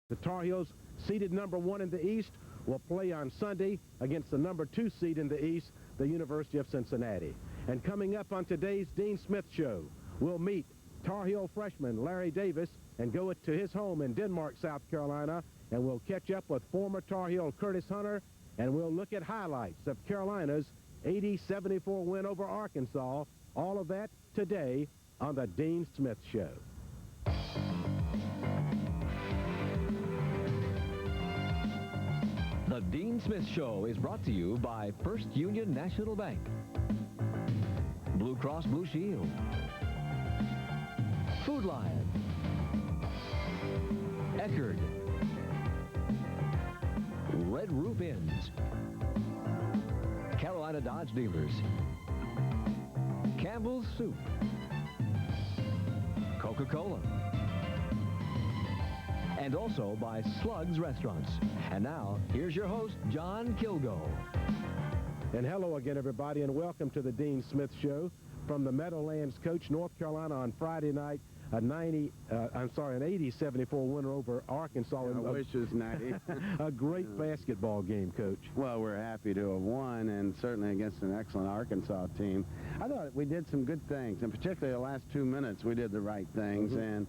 The Tar Heels, seeded #1 in the East, will play on Sunday against the #2 seed in the East, the University of Cincinnati. And coming up on today's Dean Smith Show, we'll meet Tar Heel freshman Larry Davis and go to his home in Denmark, South Carolina, and we'll catch up with former Tar Heel Curtis Hunter, and we'll look at highlights of Carolina's 80-74 win over Arkansas. All of that today on the Dean Smith Show. The Dean Smith Show is brought to you by First Union National Bank, Blue Cross Blue Shield, Food Lion, Eckerd, Red Roof Inns, Carolina Dodge Dealers, Campbell's Soup, Coca-Cola, and also by Slug's Restaurants. And now, here's your host, John Kilgo. And hello again, everybody, and welcome to the Dean Smith Show. From the Meadowlands coach, North Carolina on Friday night, an 80-74 winner over Arkansas. I wish it was 90. A great basketball game, Coach. Well, we're happy to have won, and certainly against an excellent Arkansas team. I thought we did some good things, and particularly the last 2 minutes, we did the right things. And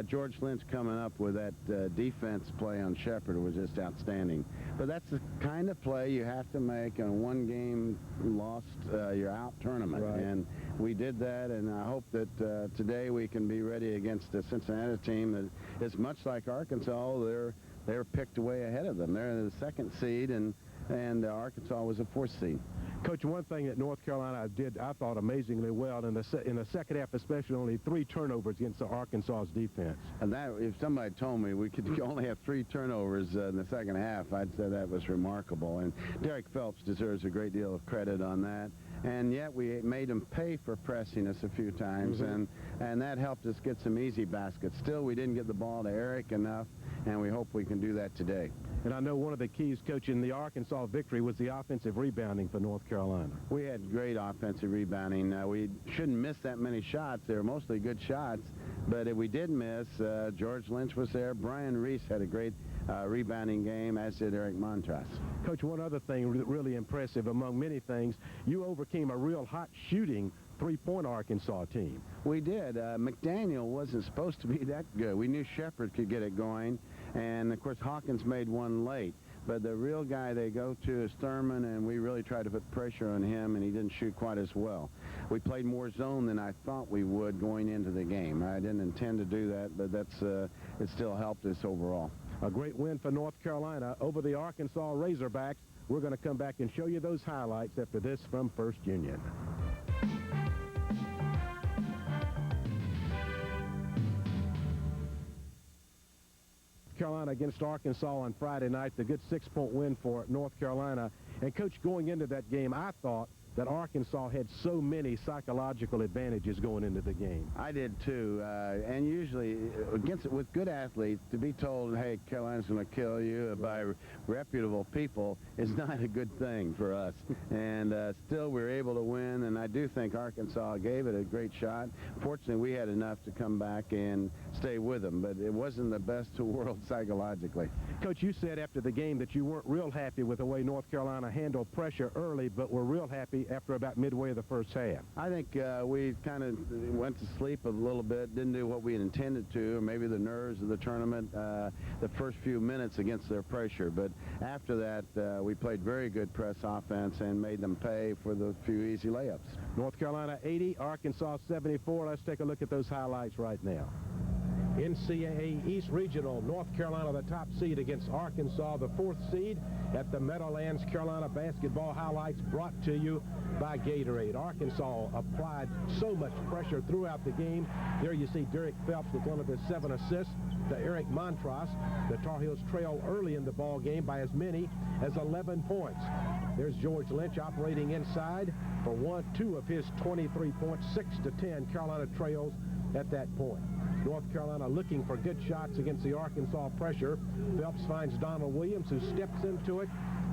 George Lynch coming up with that defense play on Shepherd was just outstanding. But that's the kind of play you have to make in a one-game lost, you're out tournament. Right. And we did that, and I hope that today we can be ready against the Cincinnati team that is much like Arkansas. They're picked way ahead of them. They're in the 2nd seed, and Arkansas was a 4th seed. Coach, one thing that North Carolina did, I thought, amazingly well in the second half, especially only 3 turnovers against the Arkansas's defense. And that, if somebody told me we could only have 3 turnovers in the second half, I'd say that was remarkable. And Derek Phelps deserves a great deal of credit on that. And yet we made him pay for pressing us a few times, and that helped us get some easy baskets. Still, we didn't get the ball to Eric enough, and we hope we can do that today. And I know one of the keys, Coach, in the Arkansas victory was the offensive rebounding for North Carolina. We had great offensive rebounding. We shouldn't miss that many shots. They were mostly good shots, but if we did miss, George Lynch was there. Brian Reese had a great rebounding game, as did Eric Montross. Coach, one other thing really impressive among many things, you overcame a real hot shooting 3-point Arkansas team. We did. McDaniel wasn't supposed to be that good. We knew Shepherd could get it going, and of course Hawkins made one late. But the real guy they go to is Thurman, and we really tried to put pressure on him, and he didn't shoot quite as well. We played more zone than I thought we would going into the game. I didn't intend to do that, but it still helped us overall. A great win for North Carolina over the Arkansas Razorbacks. We're going to come back and show you those highlights after this from First Union. Carolina against Arkansas on Friday night, the good 6-point win for North Carolina. And, Coach, going into that game, I thought that Arkansas had so many psychological advantages going into the game. I did too, and usually with good athletes, to be told, hey, Carolina's going to kill you by reputable people is not a good thing for us. And still we were able to win, and I do think Arkansas gave it a great shot. Fortunately, we had enough to come back and stay with them, but it wasn't the best of the world psychologically. Coach, you said after the game that you weren't real happy with the way North Carolina handled pressure early, but were real happy after about midway of the first half. I think we kind of went to sleep a little bit, didn't do what we intended to, or maybe the nerves of the tournament, the first few minutes against their pressure. But after that, we played very good press offense and made them pay for the few easy layups. North Carolina 80, Arkansas 74. Let's take a look at those highlights right now. NCAA East Regional, North Carolina the top seed against Arkansas the 4th seed at the Meadowlands. Carolina basketball highlights brought to you by Gatorade. Arkansas applied so much pressure throughout the game. There you see Derek Phelps with one of his 7 assists to Eric Montross. The Tar Heels trail early in the ball game by as many as 11 points. There's George Lynch operating inside for 2 of his 23 points, 6-10. Carolina trails at that point. North Carolina looking for good shots against the Arkansas pressure. Phelps finds Donald Williams, who steps into it,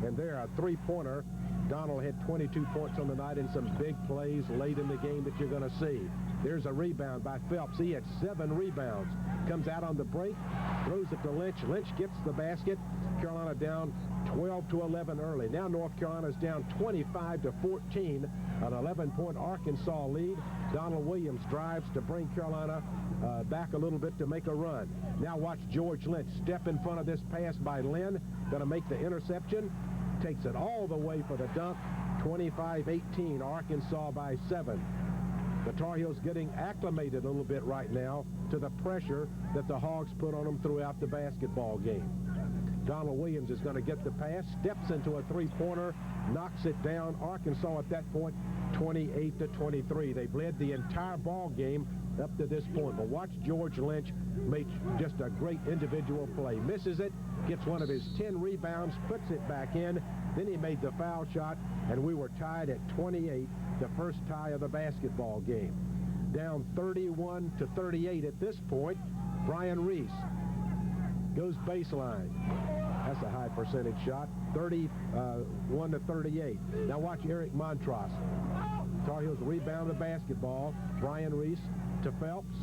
and there a 3-pointer Donald had 22 points on the night and some big plays late in the game that you're going to see. There's a rebound by Phelps. He had 7 rebounds. Comes out on the break, throws it to Lynch. Lynch gets the basket. Carolina down 12-11 early. Now North Carolina's down 25-14, an 11-point Arkansas lead. Donald Williams drives to bring Carolina back a little bit to make a run. Now watch George Lynch step in front of this pass by Lynn. Going to make the interception. Takes it all the way for the dunk. 25-18, Arkansas by 7. The Tar Heels getting acclimated a little bit right now to the pressure that the Hogs put on them throughout the basketball game. Donald Williams is going to get the pass, steps into a three-pointer, knocks it down. Arkansas at that point, 28-23. They've led the entire ball game up to this point. But watch George Lynch make just a great individual play. Misses it, gets one of his 10 rebounds, puts it back in. Then he made the foul shot, and we were tied at 28, the first tie of the basketball game. Down 31-38 at this point. Brian Reese goes baseline. That's a high percentage shot. 31-38. Now watch Eric Montross. Tar Heels rebound the basketball. Brian Reese to Phelps.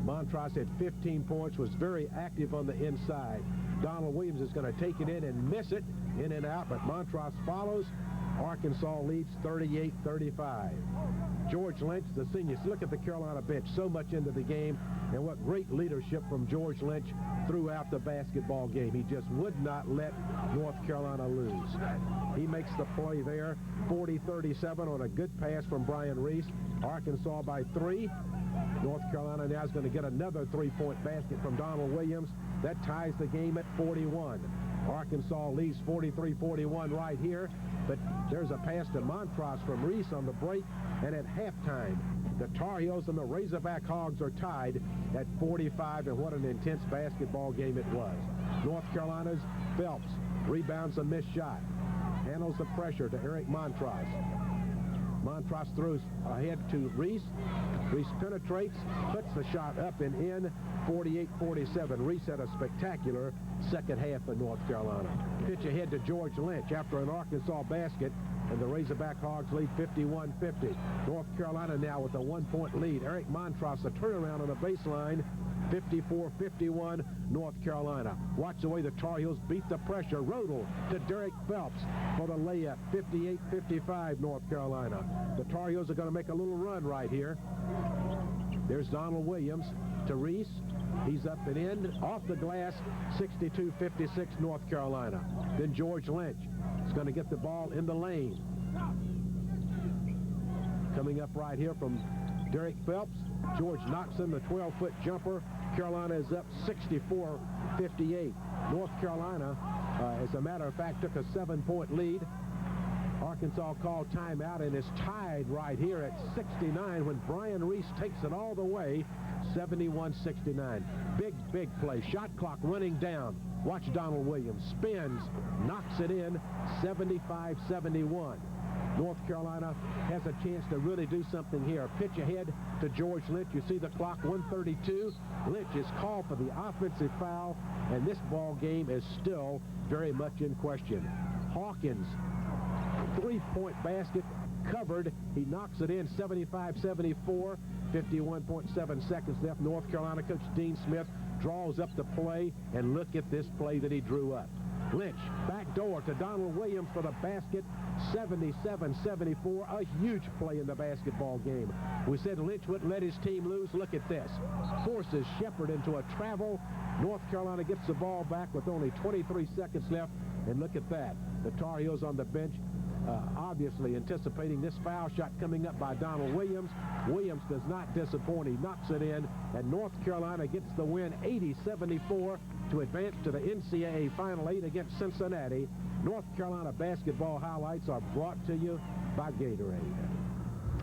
Montross had 15 points, was very active on the inside. Donald Williams is going to take it in and miss it, in and out, but Montross follows. Arkansas leads 38-35. George Lynch, the senior. Look at the Carolina bench, so much into the game, and what great leadership from George Lynch throughout the basketball game. He just would not let North Carolina lose. He makes the play there, 40-37 on a good pass from Brian Reese. Arkansas by 3. North Carolina now is going to get another three-point basket from Donald Williams. That ties the game at 41. Arkansas leads 43-41 right here, but there's a pass to Montross from Reese on the break, and at halftime, the Tar Heels and the Razorback Hogs are tied at 45, and what an intense basketball game it was. North Carolina's Phelps rebounds a missed shot, handles the pressure to Eric Montross. Montross throws ahead to Reese. Reese penetrates, puts the shot up and in, 48-47. Reese had a spectacular second half for North Carolina. Pitch ahead to George Lynch after an Arkansas basket, and the Razorback Hogs lead 51-50. North Carolina now with a 1-point lead. Eric Montross, a turnaround on the baseline, 54-51 North Carolina. Watch the way the Tar Heels beat the pressure. Rodel to Derek Phelps for the layup. 58-55 North Carolina. The Tar Heels are going to make a little run right here. There's Donald Williams to Reese. He's up and in, off the glass, 62-56 North Carolina. Then George Lynch is going to get the ball in the lane. Coming up right here from Derek Phelps. George knocks in the 12-foot jumper. Carolina is up 64-58. North Carolina, as a matter of fact, took a 7-point lead. Arkansas called timeout and is tied right here at 69 when Brian Reese takes it all the way, 71-69. Big play. Shot clock running down. Watch Donald Williams. Spins, knocks it in, 75-71. North Carolina has a chance to really do something here. Pitch ahead to George Lynch. You see the clock, 1:32. Lynch is called for the offensive foul, and this ball game is still very much in question. Hawkins, 3-point basket, covered. He knocks it in, 75-74. 51.7 seconds left. North Carolina coach Dean Smith draws up the play, and look at this play that he drew up. Lynch, back door to Donald Williams for the basket, 77-74, a huge play in the basketball game. We said Lynch wouldn't let his team lose. Look at this. Forces Shepard into a travel. North Carolina gets the ball back with only 23 seconds left, and look at that. The Tar Heels on the bench obviously anticipating this foul shot coming up by Donald Williams. Williams does not disappoint. He knocks it in, and North Carolina gets the win 80-74 to advance to the NCAA Final 8 against Cincinnati. North Carolina basketball highlights are brought to you by Gatorade.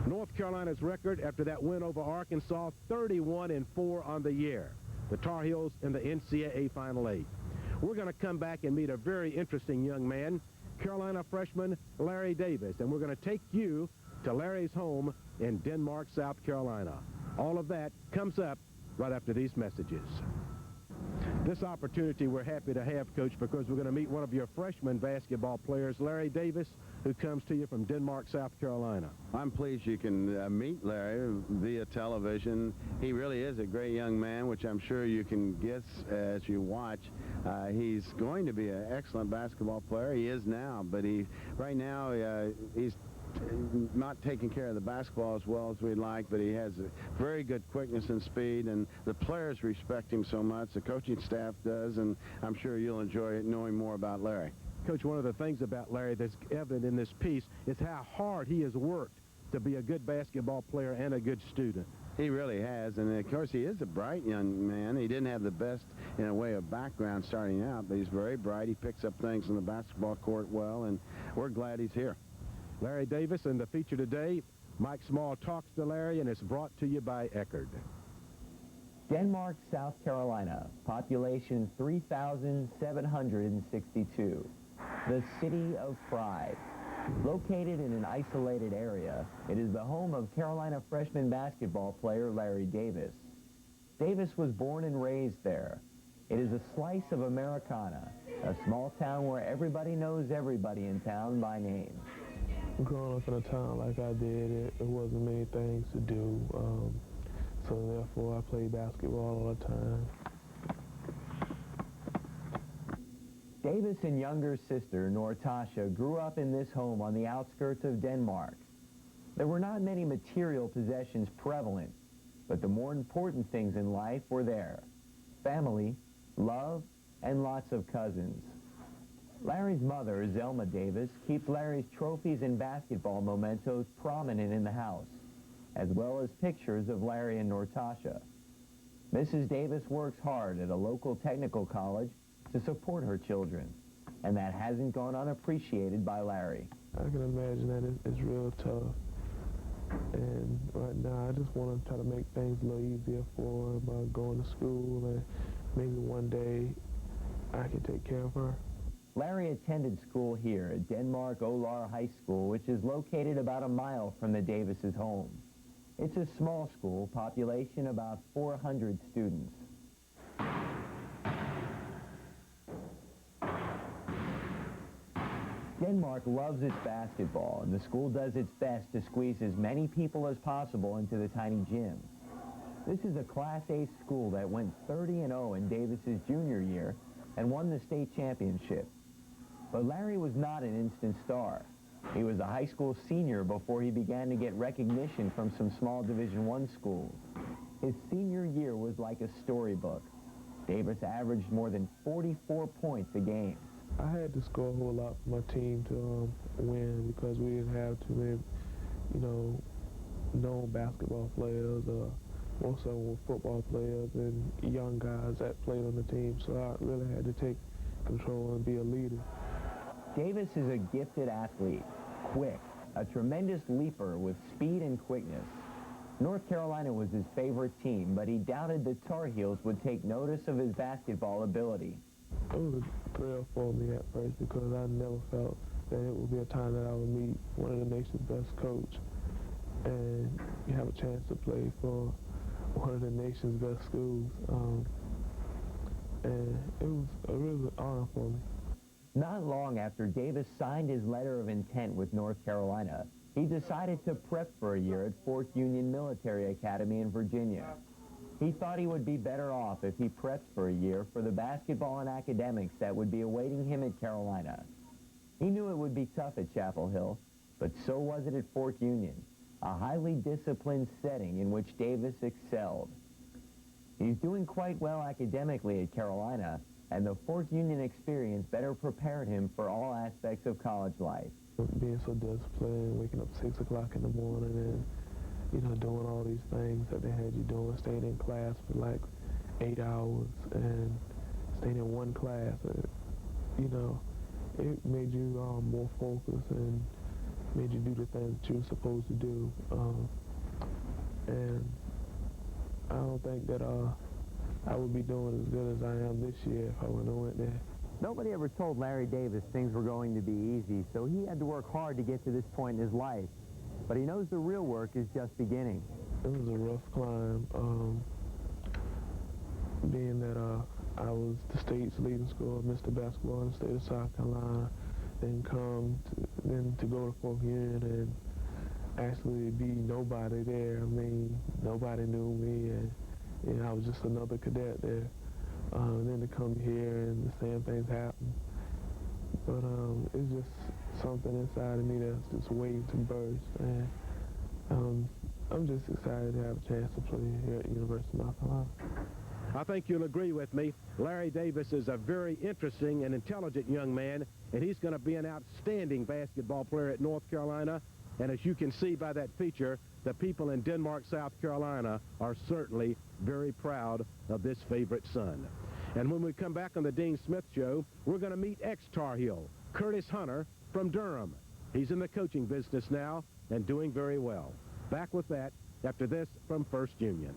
North Carolina's record after that win over Arkansas, 31-4 on the year. The Tar Heels in the NCAA Final 8. We're going to come back and meet a very interesting young man, Carolina freshman Larry Davis, and we're going to take you to Larry's home in Denmark, South Carolina. All of that comes up right after these messages. This opportunity we're happy to have, Coach, because we're going to meet one of your freshman basketball players, Larry Davis, who comes to you from Denmark, South Carolina. I'm pleased you can meet Larry via television. He really is a great young man, which I'm sure you can guess as you watch. He's going to be an excellent basketball player. He is now, but right now he's not taking care of the basketball as well as we'd like, but he has a very good quickness and speed, and the players respect him so much. The coaching staff does, and I'm sure you'll enjoy it knowing more about Larry. Coach, one of the things about Larry that's evident in this piece is how hard he has worked to be a good basketball player and a good student. He really has, and of course he is a bright young man. He didn't have the best in a way of background starting out, but he's very bright. He picks up things on the basketball court well, and we're glad he's here. Larry Davis in the feature today. Mike Small talks to Larry, and it's brought to you by Eckerd. Denmark, South Carolina, population 3,762. The city of pride. Located in an isolated area, it is the home of Carolina freshman basketball player Larry Davis. Davis was born and raised there. It is a slice of Americana, a small town where everybody knows everybody in town by name. Growing up in a town like I did, it wasn't many things to do, so therefore I played basketball all the time. Davis and younger sister, Nortasha, grew up in this home on the outskirts of Denmark. There were not many material possessions prevalent, but the more important things in life were there. Family, love, and lots of cousins. Larry's mother, Zelma Davis, keeps Larry's trophies and basketball mementos prominent in the house, as well as pictures of Larry and Nortasha. Mrs. Davis works hard at a local technical college to support her children, and that hasn't gone unappreciated by Larry. I can imagine that it's real tough, and right now I just want to try to make things a little easier for her by going to school, and maybe one day I can take care of her. Larry attended school here at Denmark Olar High School, which is located about a mile from the Davis' home. It's a small school, population about 400 students. Denmark loves its basketball, and the school does its best to squeeze as many people as possible into the tiny gym. This is a Class A school that went 30-0 in Davis's junior year and won the state championship. But Larry was not an instant star. He was a high school senior before he began to get recognition from some small Division I schools. His senior year was like a storybook. Davis averaged more than 44 points a game. I had to score a whole lot for my team to win because we didn't have too many, known basketball players. Most of them were football players and young guys that played on the team, so I really had to take control and be a leader. Davis is a gifted athlete, quick, a tremendous leaper with speed and quickness. North Carolina was his favorite team, but he doubted the Tar Heels would take notice of his basketball ability. It was a thrill for me at first because I never felt that it would be a time that I would meet one of the nation's best coach and you have a chance to play for one of the nation's best schools. And it was a real honor for me. Not long after Davis signed his letter of intent with North Carolina, he decided to prep for a year at Fort Union Military Academy in Virginia. He thought he would be better off if he prepped for a year for the basketball and academics that would be awaiting him at Carolina. He knew it would be tough at Chapel Hill, but so was it at Fort Union, a highly disciplined setting in which Davis excelled. He's doing quite well academically at Carolina, and the Fort Union experience better prepared him for all aspects of college life. Being so disciplined, waking up 6 o'clock in the morning and, doing all these things that they had you doing, staying in class for like 8 hours and staying in one class, it made you more focused and made you do the things that you were supposed to do. And I don't think that I would be doing as good as I am this year if I wouldn't have went there. Nobody ever told Larry Davis things were going to be easy, so he had to work hard to get to this point in his life. But he knows the real work is just beginning. It was a rough climb, being that I was the state's leading scorer, Mr. Basketball in the state of South Carolina, then to go to Fort Union and actually be nobody there. I mean, nobody knew me, and I was just another cadet there. And then to come here and the same things happen. But it's just something inside of me that's just waiting to burst. And I'm just excited to have a chance to play here at the University of North Carolina. I think you'll agree with me. Larry Davis is a very interesting and intelligent young man, and he's going to be an outstanding basketball player at North Carolina. And as you can see by that feature, the people in Denmark, South Carolina are certainly very proud of this favorite son. And when we come back on the Dean Smith Show, we're going to meet ex-Tar Heel, Curtis Hunter from Durham. He's in the coaching business now and doing very well. Back with that after this from First Union.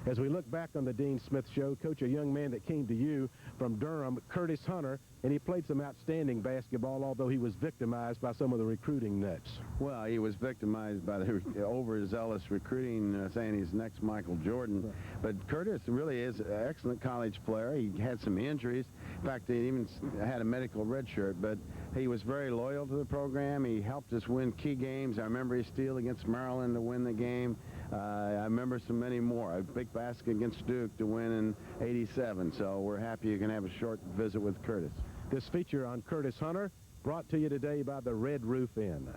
As we look back on the Dean Smith Show, Coach, a young man that came to you from Durham, Curtis Hunter, and he played some outstanding basketball, although he was victimized by some of the recruiting nuts. Well, he was victimized by the overzealous recruiting, saying he's next Michael Jordan. Right. But Curtis really is an excellent college player. He had some injuries. In fact, he even had a medical red shirt, but he was very loyal to the program. He helped us win key games. I remember his steal against Maryland to win the game. I remember so many more. A big basket against Duke to win in '87. So we're happy you can have a short visit with Curtis. This feature on Curtis Hunter brought to you today by the Red Roof Inn.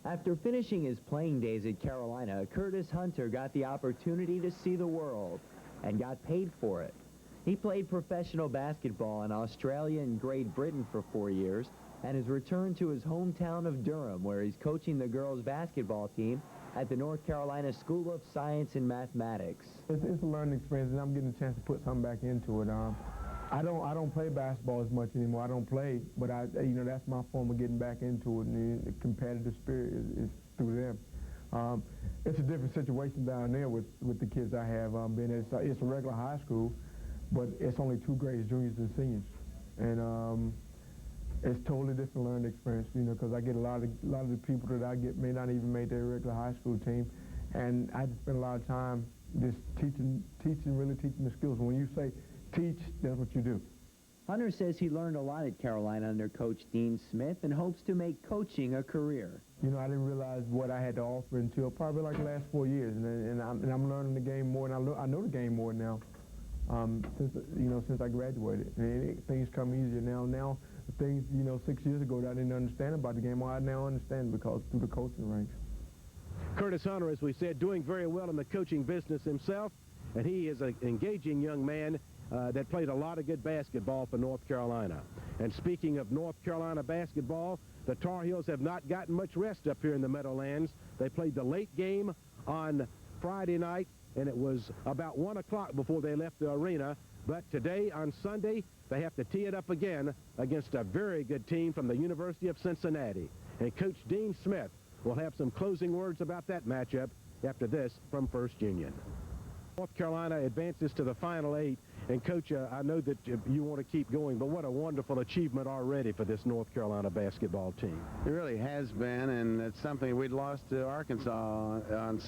After finishing his playing days at Carolina, Curtis Hunter got the opportunity to see the world and got paid for it. He played professional basketball in Australia and Great Britain for 4 years and has returned to his hometown of Durham, where he's coaching the girls' basketball team at the North Carolina School of Science and Mathematics. It's a learning experience, and I'm getting a chance to put something back into it. I don't play basketball as much anymore. I don't play, but that's my form of getting back into it, and the competitive spirit is through them. It's a different situation down there with the kids I have. It's a regular high school, but it's only 2 grades, juniors and seniors, and it's totally different learning experience, because I get a lot of the people that I get may not even make their regular high school team, and I just spend a lot of time just teaching the skills. When you say teach, that's what you do. Hunter says he learned a lot at Carolina under Coach Dean Smith and hopes to make coaching a career. I didn't realize what I had to offer until probably like the last 4 years, and I'm learning the game more, and I know the game more now since I graduated. And things come easier now. Now things 6 years ago that I didn't understand about the game, I now understand because through the coaching ranks. Curtis Hunter, as we said, doing very well in the coaching business himself, and he is an engaging young man that played a lot of good basketball for North Carolina. And speaking of North Carolina basketball, the Tar Heels have not gotten much rest up here in the Meadowlands. They played the late game on Friday night, and it was about 1 o'clock before they left the arena. But today, on Sunday, they have to tee it up again against a very good team from the University of Cincinnati. And Coach Dean Smith will have some closing words about that matchup after this from First Union. North Carolina advances to the Final 8. And, Coach, I know that you want to keep going, but what a wonderful achievement already for this North Carolina basketball team. It really has been, and it's something we'd lost to Arkansas on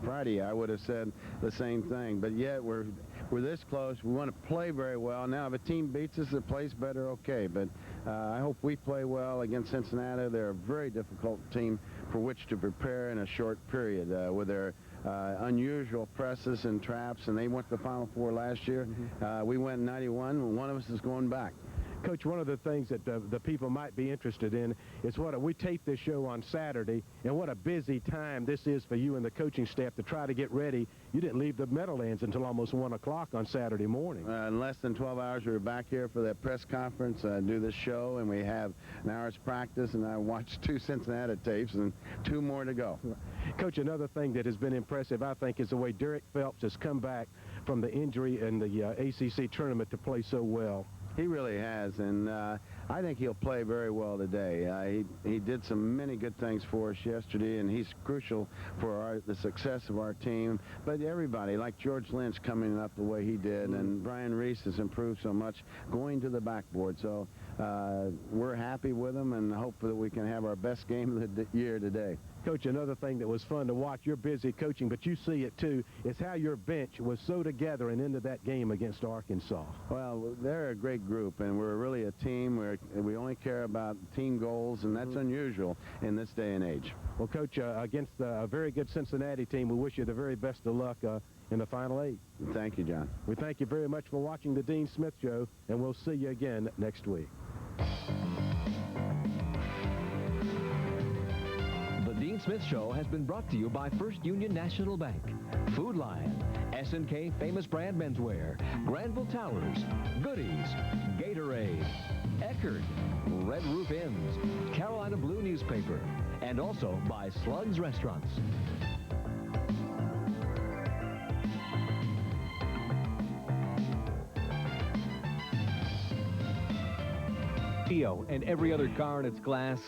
Friday. I would have said the same thing, but yet we're this close. We want to play very well. Now, if a team beats us, it plays better, okay, but I hope we play well against Cincinnati. They're a very difficult team for which to prepare in a short period with their unusual presses and traps, and they went to the Final Four last year. We went in '91. One of us is going back. Coach, one of the things that the people might be interested in is we taped this show on Saturday, and what a busy time this is for you and the coaching staff to try to get ready. You didn't leave the Meadowlands until almost 1 o'clock on Saturday morning. In less than 12 hours, we were back here for that press conference, do this show, and we have an hour's practice, and I watched 2 Cincinnati tapes and 2 more to go. Coach, another thing that has been impressive, I think, is the way Derek Phelps has come back from the injury in the ACC tournament to play so well. He really has, and I think he'll play very well today. He did many good things for us yesterday, and he's crucial for the success of our team. But everybody, like George Lynch coming up the way he did, and Brian Reese has improved so much going to the backboard. So we're happy with him and hope that we can have our best game of the year today. Coach, another thing that was fun to watch, you're busy coaching, but you see it too, is how your bench was so together and into that game against Arkansas. Well, they're a great group, and we're really a team where we only care about team goals, and that's unusual in this day and age. Well, Coach, against a very good Cincinnati team, we wish you the very best of luck in the Final Eight. Thank you, John. We thank you very much for watching the Dean Smith Show, and we'll see you again next week. Dean Smith Show has been brought to you by First Union National Bank, Food Lion, S&K Famous Brand Menswear, Granville Towers, Goodies, Gatorade, Eckerd, Red Roof Inns, Carolina Blue Newspaper, and also by Slug's Restaurants. Geo and every other car in its class